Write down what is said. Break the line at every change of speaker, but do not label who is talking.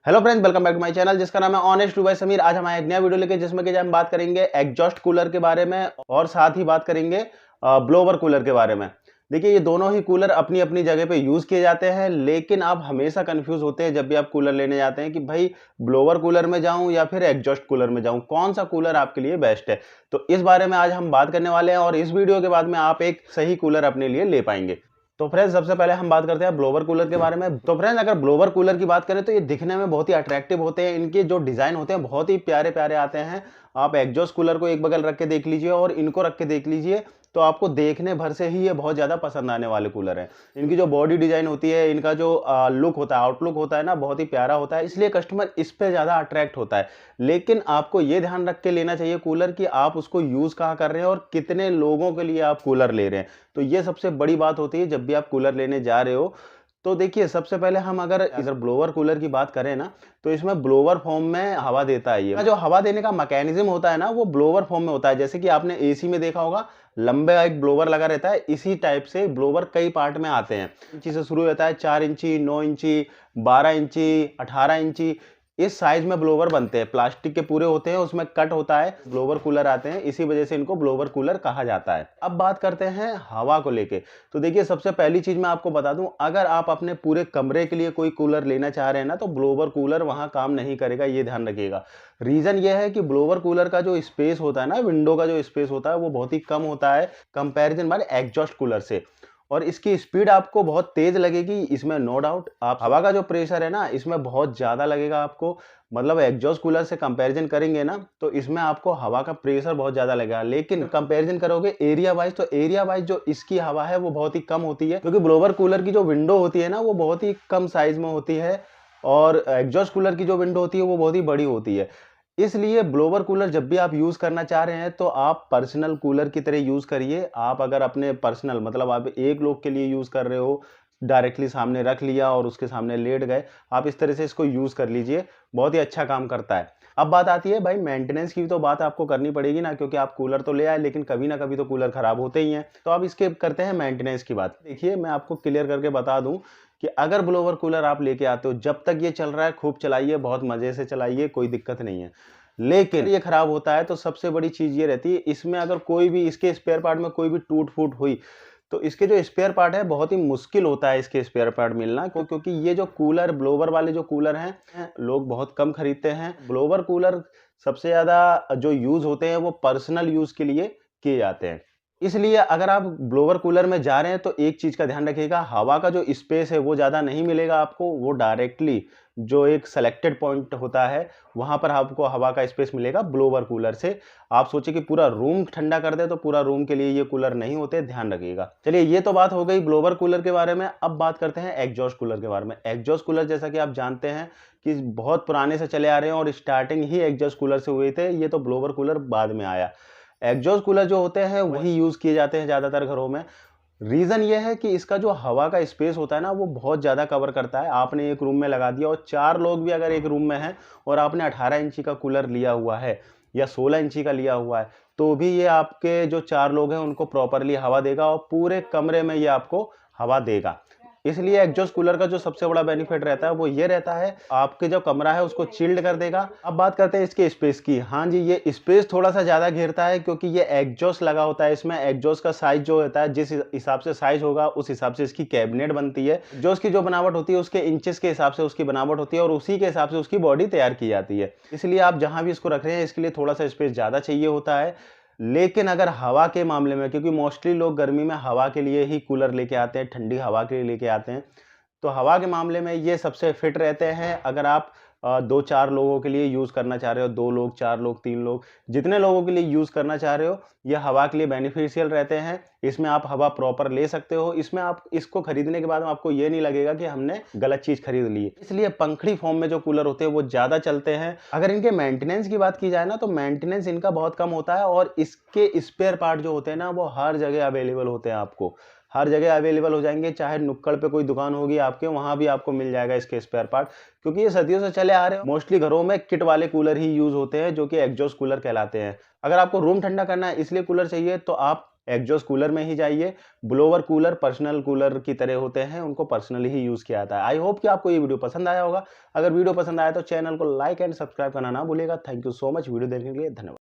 Hello friends, welcome back to my channel जिसका नाम है ऑनेस्ट टू बाय समीर। आज हम एक नया वीडियो लेके जिसमें कि हम बात करेंगे एग्जॉस्ट कूलर के बारे में और साथ ही बात करेंगे ब्लोवर कूलर के बारे में। देखिए, ये दोनों ही कूलर अपनी अपनी जगह पे यूज किए जाते हैं, लेकिन आप हमेशा कंफ्यूज होते हैं जब भी आप कूलर लेने जाते हैं कि भाई ब्लोवर कूलर में जाऊं या फिर एग्जॉस्ट कूलर में जाऊं, कौन सा कूलर आपके लिए बेस्ट है। तो इस बारे में आज हम बात करने वाले हैं और इस वीडियो के बाद में आप एक सही कूलर अपने लिए ले पाएंगे। तो फ्रेंड्स, सबसे पहले हम बात करते हैं ब्लोवर कूलर के बारे में। तो फ्रेंड्स, अगर ब्लोवर कूलर की बात करें तो ये दिखने में बहुत ही अट्रैक्टिव होते हैं। इनके जो डिजाइन होते हैं बहुत ही प्यारे प्यारे आते हैं। आप एग्जॉस्ट कूलर को एक बगल रख के देख लीजिए और इनको रख के देख लीजिए, तो आपको देखने भर से ही ये बहुत ज्यादा पसंद आने वाले कूलर हैं। इनकी जो बॉडी डिजाइन होती है, इनका जो लुक होता है, आउटलुक होता है ना, बहुत ही प्यारा होता है, इसलिए कस्टमर इस पे ज्यादा अट्रैक्ट होता है। लेकिन आपको ये ध्यान रख के लेना चाहिए कूलर कि आप उसको यूज कहाँ कर रहे हैं और कितने लोगों के लिए आप कूलर ले रहे हैं। तो ये सबसे बड़ी बात होती है जब भी आप कूलर लेने जा रहे हो। तो देखिए, सबसे पहले हम अगर ब्लोवर कूलर की बात करें ना, तो इसमें ब्लोवर फॉर्म में हवा देता है। ये जो हवा देने का मैकेनिज्म होता है ना, वो ब्लोवर फॉर्म में होता है। जैसे कि आपने एसी में देखा होगा, लंबे एक ब्लोवर लगा रहता है, इसी टाइप से ब्लोवर कई पार्ट में आते हैं। इंची से शुरू होता है, 4 इंची, 9 इंची, 12 इंची, 18 इंची, इस साइज में ब्लोवर बनते हैं। प्लास्टिक के पूरे होते हैं, उसमें कट होता है, ब्लोवर कूलर आते हैं, इसी वजह से इनको ब्लोवर कूलर कहा जाता है। अब बात करते हैं हवा को लेके। तो देखिए, सबसे पहली चीज मैं आपको बता दूं, अगर आप अपने पूरे कमरे के लिए कोई कूलर लेना चाह रहे हैं ना, तो ब्लोवर कूलर वहां काम नहीं करेगा, ये ध्यान रखिएगा। रीजन ये है कि ब्लोवर कूलर का जो स्पेस होता है ना, विंडो का जो स्पेस होता है, वो बहुत ही कम होता है कंपैरिजन हमारे एग्जॉस्ट कूलर से। और इसकी स्पीड आपको बहुत तेज लगेगी, इसमें नो डाउट। आप हवा का जो प्रेशर है ना, इसमें बहुत ज्यादा लगेगा आपको। मतलब एग्जॉस्ट कूलर से कंपैरिजन करेंगे ना, तो इसमें आपको हवा का प्रेशर बहुत ज्यादा लगेगा। लेकिन कंपैरिजन करोगे एरिया वाइज, तो एरिया वाइज जो इसकी हवा है वो बहुत ही कम होती है, क्योंकि ब्लोवर कूलर की जो विंडो होती है ना, वो बहुत ही कम साइज में होती है और एग्जॉस्ट कूलर की जो विंडो होती है वो बहुत ही बड़ी होती है। इसलिए ब्लोवर कूलर जब भी आप यूज करना चाह रहे हैं, तो आप पर्सनल कूलर की तरह यूज करिए। आप अगर अपने पर्सनल, मतलब आप एक लोग के लिए यूज कर रहे हो, डायरेक्टली सामने रख लिया और उसके सामने लेट गए, आप इस तरह से इसको यूज कर लीजिए, बहुत ही अच्छा काम करता है। अब बात आती है भाई मेंटेनेंस की, तो बात आपको करनी पड़ेगी ना, क्योंकि आप कूलर तो ले आए, लेकिन कभी ना कभी तो कूलर खराब होते ही हैं। तो अब इसके करते हैं मेंटेनेंस की बात। देखिए, मैं आपको क्लियर करके बता दूं कि अगर ब्लोवर कूलर आप लेके आते हो, जब तक ये चल रहा है खूब चलाइए, बहुत मजे से चलाइए, कोई दिक्कत नहीं है। लेकिन ये खराब होता है तो सबसे बड़ी चीज ये रहती है, इसमें अगर कोई भी इसके स्पेयर पार्ट में कोई भी टूट फूट हुई, तो इसके जो स्पेयर पार्ट है बहुत ही मुश्किल होता है इसके स्पेयर पार्ट मिलना, क्योंकि ये जो कूलर, ब्लोवर वाले जो कूलर हैं, लोग बहुत कम खरीदते हैं। ब्लोवर कूलर सबसे ज्यादा जो यूज होते हैं वो पर्सनल यूज के लिए किए जाते हैं। इसलिए अगर आप ब्लोवर कूलर में जा रहे हैं तो एक चीज का ध्यान रखिएगा, हवा का जो स्पेस है वो ज्यादा नहीं मिलेगा आपको। वो डायरेक्टली जो एक सेलेक्टेड पॉइंट होता है, वहां पर आपको हवा का स्पेस मिलेगा ब्लोवर कूलर से। आप सोचिए कि पूरा रूम ठंडा कर दे, तो पूरा रूम के लिए ये कूलर नहीं होते, ध्यान रखिएगा। चलिए, ये तो बात हो गई ब्लोवर कूलर के बारे में। अब बात करते हैं एग्जॉस्ट कूलर के बारे में। एग्जॉस्ट कूलर, जैसा कि आप जानते हैं कि बहुत पुराने से चले आ रहे हैं और स्टार्टिंग ही एग्जॉस्ट कूलर से हुए थे। ये तो ब्लोवर कूलर बाद में आया। एग्जॉस्ट कूलर जो होते हैं वही यूज किए जाते हैं ज्यादातर घरों में। रीजन ये है कि इसका जो हवा का स्पेस होता है ना, वो बहुत ज्यादा कवर करता है। आपने एक रूम में लगा दिया और 4 लोग भी अगर एक रूम में हैं और आपने 18 इंची का कूलर लिया हुआ है या 16 इंची का लिया हुआ है, तो भी ये आपके जो 4 लोग हैं उनको प्रॉपरली हवा देगा और पूरे कमरे में ये आपको हवा देगा। इसलिए एग्जॉस्ट कूलर का जो सबसे बड़ा बेनिफिट रहता है वो ये रहता है, आपके जो कमरा है उसको चिल्ड कर देगा। अब बात करते हैं इसके स्पेस की। हाँ जी, ये स्पेस थोड़ा सा ज्यादा घेरता है, क्योंकि ये एग्जॉस्ट लगा होता है इसमें। एग्जॉस्ट का साइज जो होता है, जिस हिसाब से साइज होगा उस हिसाब से इसकी कैबिनेट बनती है। एग्जॉस्ट की जो बनावट होती है उसके इंचेस के हिसाब से उसकी बनावट होती है और उसी के हिसाब से उसकी बॉडी तैयार की जाती है। इसलिए आप जहां भी इसको रख रहे हैं, इसके लिए थोड़ा सा स्पेस ज्यादा चाहिए होता है। लेकिन अगर हवा के मामले में, क्योंकि मोस्टली लोग गर्मी में हवा के लिए ही कूलर लेके आते हैं, ठंडी हवा के लिए लेके आते हैं, तो हवा के मामले में ये सबसे फिट रहते हैं। अगर आप 2-4 लोगों के लिए यूज करना चाह रहे हो, 2 लोग, 4 लोग, 3 लोग, जितने लोगों के लिए यूज करना चाह रहे हो, ये हवा के लिए बेनिफिशियल रहते हैं। इसमें आप हवा प्रॉपर ले सकते हो। इसमें आप इसको खरीदने के बाद आपको ये नहीं लगेगा कि हमने गलत चीज खरीद ली है। इसलिए पंखड़ी फॉर्म में जो कूलर होते हैं वो ज्यादा चलते हैं। अगर इनके मेंटेनेंस की बात की जाए ना, तो मेंटेनेंस इनका बहुत कम होता है और इसके स्पेयर पार्ट जो होते हैं ना, वो हर जगह अवेलेबल होते हैं। आपको हर जगह अवेलेबल हो जाएंगे, चाहे नुक्कड़ पे कोई दुकान होगी आपके, वहां भी आपको मिल जाएगा इसके स्पेयर पार्ट, क्योंकि ये सदियों से चले आ रहे हैं। मोस्टली घरों में किट वाले कूलर ही यूज होते हैं, जो कि एग्जॉस्ट कूलर कहलाते हैं। अगर आपको रूम ठंडा करना है इसलिए कूलर चाहिए, तो आप एग्जॉस्ट कूलर में ही जाइए। ब्लोअर कूलर पर्सनल कूलर की तरह होते हैं, उनको पर्सनली ही यूज किया जाता है। आई होप कि आपको ये वीडियो पसंद आया होगा। अगर वीडियो पसंद आया तो चैनल को लाइक एंड सब्सक्राइब करना ना भूलिएगा। Thank you so much video देखने के लिए, धन्यवाद।